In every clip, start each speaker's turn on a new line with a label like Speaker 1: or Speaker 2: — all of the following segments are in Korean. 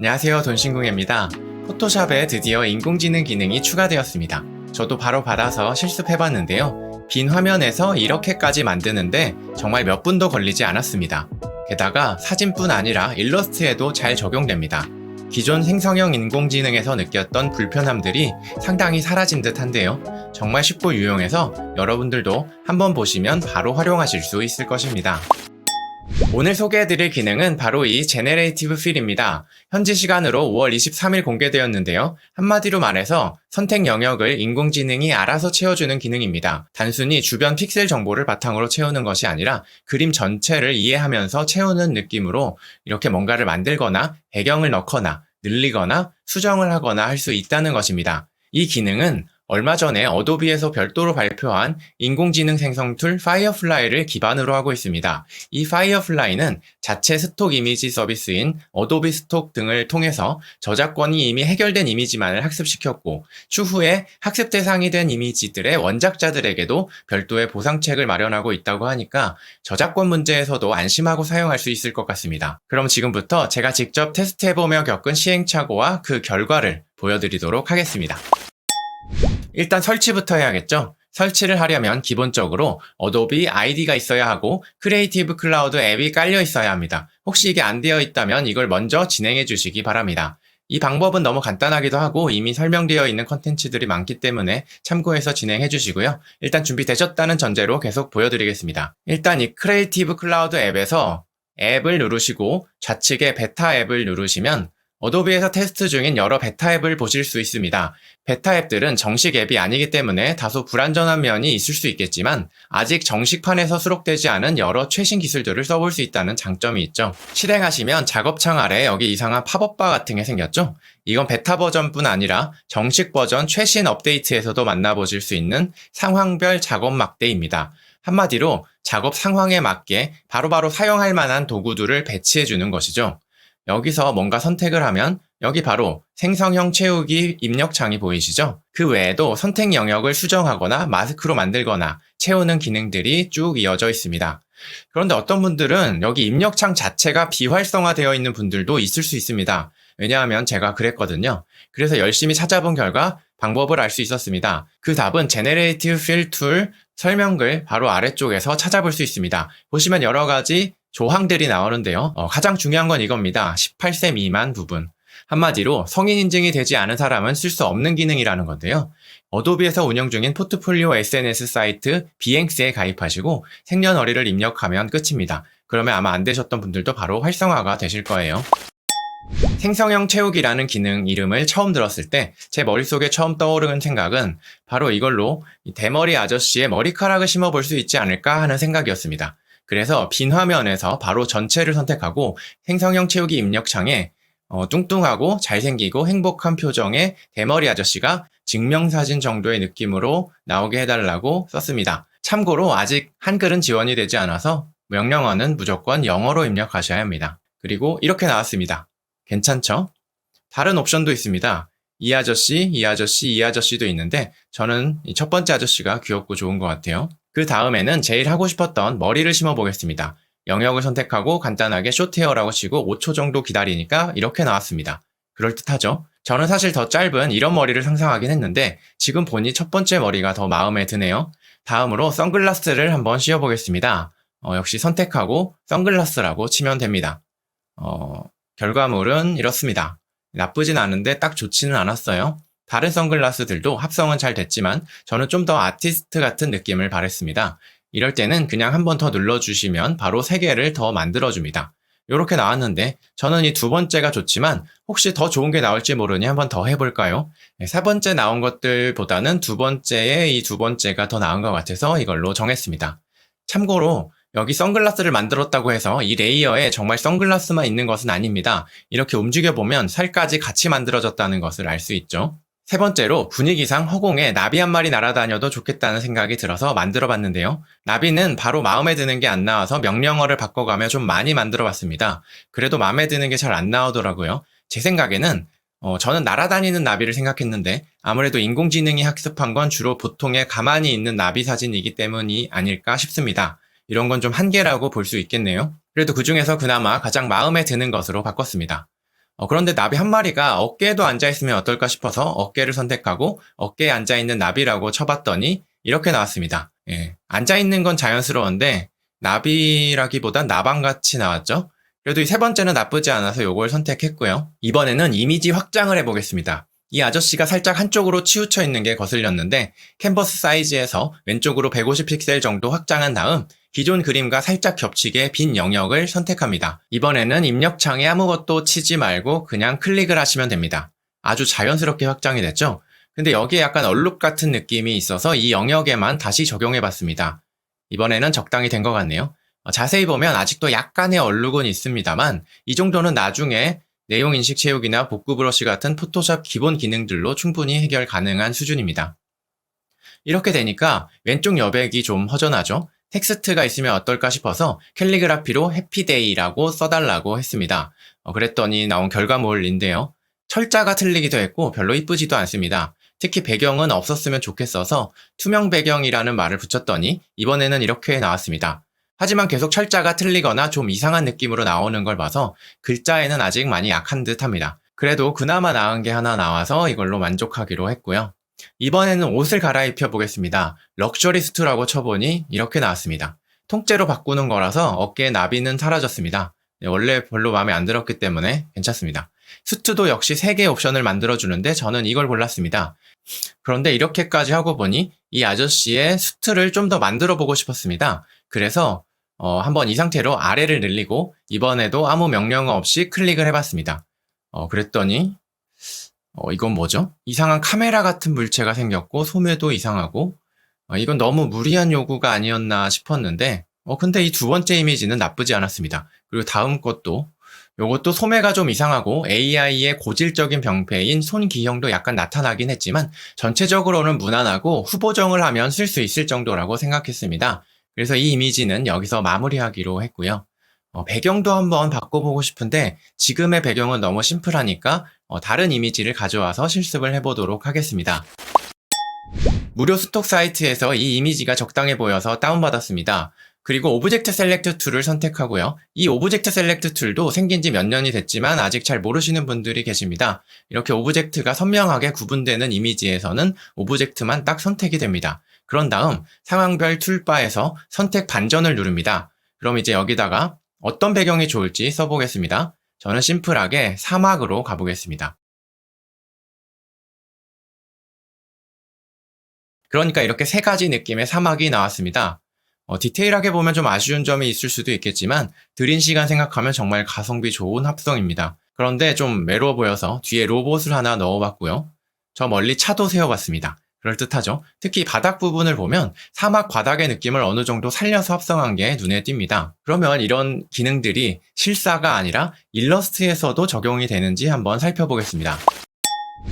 Speaker 1: 안녕하세요, 돈신궁입니다. 포토샵에 드디어 인공지능 기능이 추가되었습니다. 저도 바로 받아서 실습해봤는데요. 빈 화면에서 이렇게까지 만드는데 정말 몇 분도 걸리지 않았습니다. 게다가 사진뿐 아니라 일러스트에도 잘 적용됩니다. 기존 생성형 인공지능에서 느꼈던 불편함들이 상당히 사라진 듯한데요. 정말 쉽고 유용해서 여러분들도 한번 보시면 바로 활용하실 수 있을 것입니다. 오늘 소개해드릴 기능은 바로 이 제네레이티브 필입니다. 현지 시간으로 5월 23일 공개되었는데요. 한마디로 말해서 선택 영역을 인공지능이 알아서 채워주는 기능입니다. 단순히 주변 픽셀 정보를 바탕으로 채우는 것이 아니라 그림 전체를 이해하면서 채우는 느낌으로 이렇게 뭔가를 만들거나 배경을 넣거나 늘리거나 수정을 하거나 할 수 있다는 것입니다. 이 기능은 얼마 전에 어도비에서 별도로 발표한 인공지능 생성 툴 파이어플라이를 기반으로 하고 있습니다. 이 파이어플라이는 자체 스톡 이미지 서비스인 어도비 스톡 등을 통해서 저작권이 이미 해결된 이미지만을 학습시켰고, 추후에 학습 대상이 된 이미지들의 원작자들에게도 별도의 보상책을 마련하고 있다고 하니까 저작권 문제에서도 안심하고 사용할 수 있을 것 같습니다. 그럼 지금부터 제가 직접 테스트해보며 겪은 시행착오와 그 결과를 보여드리도록 하겠습니다. 일단 설치부터 해야겠죠? 설치를 하려면 기본적으로 어도비 아이디가 있어야 하고 크리에이티브 클라우드 앱이 깔려 있어야 합니다. 혹시 이게 안 되어 있다면 이걸 먼저 진행해 주시기 바랍니다. 이 방법은 너무 간단하기도 하고 이미 설명되어 있는 컨텐츠들이 많기 때문에 참고해서 진행해 주시고요. 일단 준비되셨다는 전제로 계속 보여드리겠습니다. 일단 이 크리에이티브 클라우드 앱에서 앱을 누르시고 좌측에 베타 앱을 누르시면 어도비에서 테스트 중인 여러 베타 앱을 보실 수 있습니다. 베타 앱들은 정식 앱이 아니기 때문에 다소 불안전한 면이 있을 수 있겠지만 아직 정식판에서 수록되지 않은 여러 최신 기술들을 써볼 수 있다는 장점이 있죠. 실행하시면 작업창 아래 여기 이상한 팝업바 같은 게 생겼죠? 이건 베타 버전뿐 아니라 정식 버전 최신 업데이트에서도 만나보실 수 있는 상황별 작업 막대입니다. 한마디로 작업 상황에 맞게 바로바로 사용할 만한 도구들을 배치해주는 것이죠. 여기서 뭔가 선택을 하면 여기 바로 생성형 채우기 입력창이 보이시죠? 그 외에도 선택 영역을 수정하거나 마스크로 만들거나 채우는 기능들이 쭉 이어져 있습니다. 그런데 어떤 분들은 여기 입력창 자체가 비활성화되어 있는 분들도 있을 수 있습니다. 왜냐하면 제가 그랬거든요. 그래서 열심히 찾아본 결과 방법을 알 수 있었습니다. 그 답은 제네레이티브 필 툴 설명글 바로 아래쪽에서 찾아볼 수 있습니다. 보시면 여러 가지 조항들이 나오는데요. 가장 중요한 건 이겁니다. 18세 미만 부분. 한마디로 성인 인증이 되지 않은 사람은 쓸 수 없는 기능이라는 건데요. 어도비에서 운영 중인 포트폴리오 SNS 사이트 비행스에 가입하시고 생년월일을 입력하면 끝입니다. 그러면 아마 안 되셨던 분들도 바로 활성화가 되실 거예요. 생성형 채우기라는 기능 이름을 처음 들었을 때 제 머릿속에 처음 떠오르는 생각은 바로 이걸로 대머리 아저씨의 머리카락을 심어볼 수 있지 않을까 하는 생각이었습니다. 그래서 빈 화면에서 바로 전체를 선택하고 생성형 채우기 입력창에 뚱뚱하고 잘생기고 행복한 표정의 대머리 아저씨가 증명사진 정도의 느낌으로 나오게 해달라고 썼습니다. 참고로 아직 한글은 지원이 되지 않아서 명령어는 무조건 영어로 입력하셔야 합니다. 그리고 이렇게 나왔습니다. 괜찮죠? 다른 옵션도 있습니다. 이 아저씨, 이 아저씨, 이 아저씨도 있는데 저는 이 첫 번째 아저씨가 귀엽고 좋은 것 같아요. 그 다음에는 제일 하고 싶었던 머리를 심어보겠습니다. 영역을 선택하고 간단하게 숏헤어라고 치고 5초 정도 기다리니까 이렇게 나왔습니다. 그럴듯하죠? 저는 사실 더 짧은 이런 머리를 상상하긴 했는데 지금 보니 첫 번째 머리가 더 마음에 드네요. 다음으로 선글라스를 한번 씌워보겠습니다. 역시 선택하고 선글라스라고 치면 됩니다. 결과물은 이렇습니다. 나쁘진 않은데 딱 좋지는 않았어요. 다른 선글라스들도 합성은 잘 됐지만 저는 좀 더 아티스트 같은 느낌을 바랬습니다. 이럴 때는 그냥 한 번 더 눌러주시면 바로 3개를 더 만들어줍니다. 이렇게 나왔는데 저는 이 두 번째가 좋지만 혹시 더 좋은 게 나올지 모르니 한 번 더 해볼까요? 세 번째 나온 것들보다는 두 번째에 이 두 번째가 더 나은 것 같아서 이걸로 정했습니다. 참고로 여기 선글라스를 만들었다고 해서 이 레이어에 정말 선글라스만 있는 것은 아닙니다. 이렇게 움직여보면 살까지 같이 만들어졌다는 것을 알 수 있죠. 세 번째로 분위기상 허공에 나비 한 마리 날아다녀도 좋겠다는 생각이 들어서 만들어봤는데요. 나비는 바로 마음에 드는 게 안 나와서 명령어를 바꿔가며 좀 많이 만들어봤습니다. 그래도 마음에 드는 게 잘 안 나오더라고요. 제 생각에는 저는 날아다니는 나비를 생각했는데 아무래도 인공지능이 학습한 건 주로 보통의 가만히 있는 나비 사진이기 때문이 아닐까 싶습니다. 이런 건 좀 한계라고 볼 수 있겠네요. 그래도 그 중에서 그나마 가장 마음에 드는 것으로 바꿨습니다. 그런데 나비 한 마리가 어깨에도 앉아있으면 어떨까 싶어서 어깨를 선택하고 어깨에 앉아있는 나비라고 쳐봤더니 이렇게 나왔습니다. 예, 앉아있는 건 자연스러운데 나비라기보단 나방같이 나왔죠? 그래도 이 세 번째는 나쁘지 않아서 요걸 선택했고요. 이번에는 이미지 확장을 해보겠습니다. 이 아저씨가 살짝 한쪽으로 치우쳐 있는 게 거슬렸는데 캔버스 사이즈에서 왼쪽으로 150픽셀 정도 확장한 다음 기존 그림과 살짝 겹치게 빈 영역을 선택합니다. 이번에는 입력창에 아무것도 치지 말고 그냥 클릭을 하시면 됩니다. 아주 자연스럽게 확장이 됐죠? 근데 여기에 약간 얼룩 같은 느낌이 있어서 이 영역에만 다시 적용해봤습니다. 이번에는 적당히 된 것 같네요. 자세히 보면 아직도 약간의 얼룩은 있습니다만 이 정도는 나중에 내용 인식 채우기나 복구 브러쉬 같은 포토샵 기본 기능들로 충분히 해결 가능한 수준입니다. 이렇게 되니까 왼쪽 여백이 좀 허전하죠? 텍스트가 있으면 어떨까 싶어서 캘리그라피로 해피데이라고 써달라고 했습니다. 그랬더니 나온 결과물인데요. 철자가 틀리기도 했고 별로 이쁘지도 않습니다. 특히 배경은 없었으면 좋겠어서 투명 배경이라는 말을 붙였더니 이번에는 이렇게 나왔습니다. 하지만 계속 철자가 틀리거나 좀 이상한 느낌으로 나오는 걸 봐서 글자에는 아직 많이 약한 듯 합니다. 그래도 그나마 나은 게 하나 나와서 이걸로 만족하기로 했고요. 이번에는 옷을 갈아입혀 보겠습니다. 럭셔리 수트라고 쳐보니 이렇게 나왔습니다. 통째로 바꾸는 거라서 어깨에 나비는 사라졌습니다. 원래 별로 마음에 안 들었기 때문에 괜찮습니다. 수트도 역시 3개의 옵션을 만들어주는데 저는 이걸 골랐습니다. 그런데 이렇게까지 하고 보니 이 아저씨의 수트를 좀 더 만들어 보고 싶었습니다. 그래서 한번 이 상태로 아래를 늘리고 이번에도 아무 명령 없이 클릭을 해봤습니다. 그랬더니 이건 뭐죠? 이상한 카메라 같은 물체가 생겼고 소매도 이상하고 이건 너무 무리한 요구가 아니었나 싶었는데 근데 이 두 번째 이미지는 나쁘지 않았습니다. 그리고 다음 것도 요것도 소매가 좀 이상하고 AI의 고질적인 병폐인 손 기형도 약간 나타나긴 했지만 전체적으로는 무난하고 후보정을 하면 쓸 수 있을 정도라고 생각했습니다. 그래서 이 이미지는 여기서 마무리하기로 했고요. 배경도 한번 바꿔보고 싶은데 지금의 배경은 너무 심플하니까 다른 이미지를 가져와서 실습을 해보도록 하겠습니다. 무료 스톡 사이트에서 이 이미지가 적당해 보여서 다운받았습니다. 그리고 오브젝트 셀렉트 툴을 선택하고요. 이 오브젝트 셀렉트 툴도 생긴 지 몇 년이 됐지만 아직 잘 모르시는 분들이 계십니다. 이렇게 오브젝트가 선명하게 구분되는 이미지에서는 오브젝트만 딱 선택이 됩니다. 그런 다음 상황별 툴바에서 선택 반전을 누릅니다. 그럼 이제 여기다가 어떤 배경이 좋을지 써보겠습니다. 저는 심플하게 사막으로 가보겠습니다. 그러니까 이렇게 3가지 느낌의 사막이 나왔습니다. 디테일하게 보면 좀 아쉬운 점이 있을 수도 있겠지만 들인 시간 생각하면 정말 가성비 좋은 합성입니다. 그런데 좀 외로워 보여서 뒤에 로봇을 하나 넣어봤고요. 저 멀리 차도 세워봤습니다. 그럴듯하죠? 특히 바닥 부분을 보면 사막 바닥의 느낌을 어느 정도 살려서 합성한 게 눈에 띕니다. 그러면 이런 기능들이 실사가 아니라 일러스트에서도 적용이 되는지 한번 살펴보겠습니다.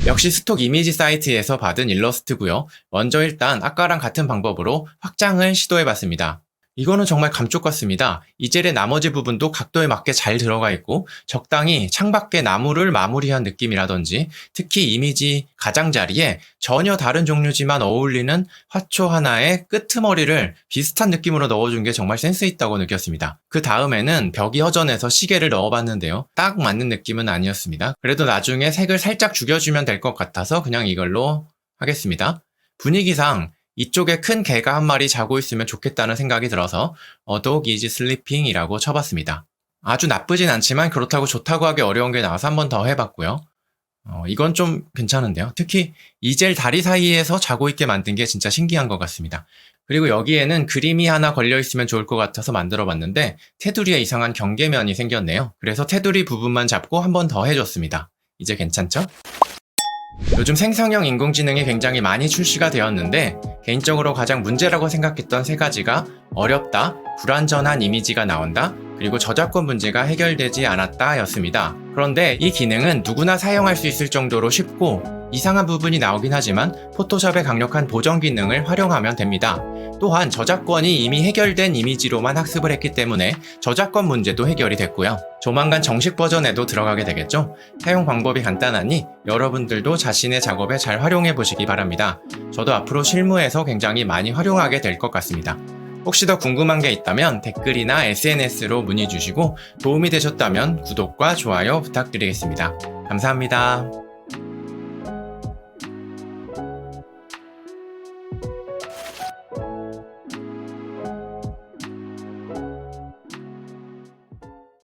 Speaker 1: 역시 스톡 이미지 사이트에서 받은 일러스트고요. 먼저 일단 아까랑 같은 방법으로 확장을 시도해봤습니다. 이거는 정말 감쪽 같습니다. 이젤의 나머지 부분도 각도에 맞게 잘 들어가 있고 적당히 창밖의 나무를 마무리한 느낌이라든지 특히 이미지 가장자리에 전혀 다른 종류지만 어울리는 화초 하나의 끄트머리를 비슷한 느낌으로 넣어준 게 정말 센스 있다고 느꼈습니다. 그 다음에는 벽이 허전해서 시계를 넣어봤는데요. 딱 맞는 느낌은 아니었습니다. 그래도 나중에 색을 살짝 죽여주면 될 것 같아서 그냥 이걸로 하겠습니다. 분위기상 이쪽에 큰 개가 한 마리 자고 있으면 좋겠다는 생각이 들어서 A dog is sleeping 이라고 쳐봤습니다. 아주 나쁘진 않지만 그렇다고 좋다고 하기 어려운 게 나와서 한 번 더 해봤고요. 이건 좀 괜찮은데요. 특히 이젤 다리 사이에서 자고 있게 만든 게 진짜 신기한 것 같습니다. 그리고 여기에는 그림이 하나 걸려있으면 좋을 것 같아서 만들어봤는데 테두리에 이상한 경계면이 생겼네요. 그래서 테두리 부분만 잡고 한 번 더 해줬습니다. 이제 괜찮죠? 요즘 생성형 인공지능이 굉장히 많이 출시가 되었는데 개인적으로 가장 문제라고 생각했던 3가지가 어렵다, 불완전한 이미지가 나온다, 그리고 저작권 문제가 해결되지 않았다 였습니다. 그런데 이 기능은 누구나 사용할 수 있을 정도로 쉽고 이상한 부분이 나오긴 하지만 포토샵의 강력한 보정 기능을 활용하면 됩니다. 또한 저작권이 이미 해결된 이미지로만 학습을 했기 때문에 저작권 문제도 해결이 됐고요. 조만간 정식 버전에도 들어가게 되겠죠? 사용 방법이 간단하니 여러분들도 자신의 작업에 잘 활용해 보시기 바랍니다. 저도 앞으로 실무에서 굉장히 많이 활용하게 될 것 같습니다. 혹시 더 궁금한 게 있다면 댓글이나 SNS로 문의 주시고 도움이 되셨다면 구독과 좋아요 부탁드리겠습니다. 감사합니다.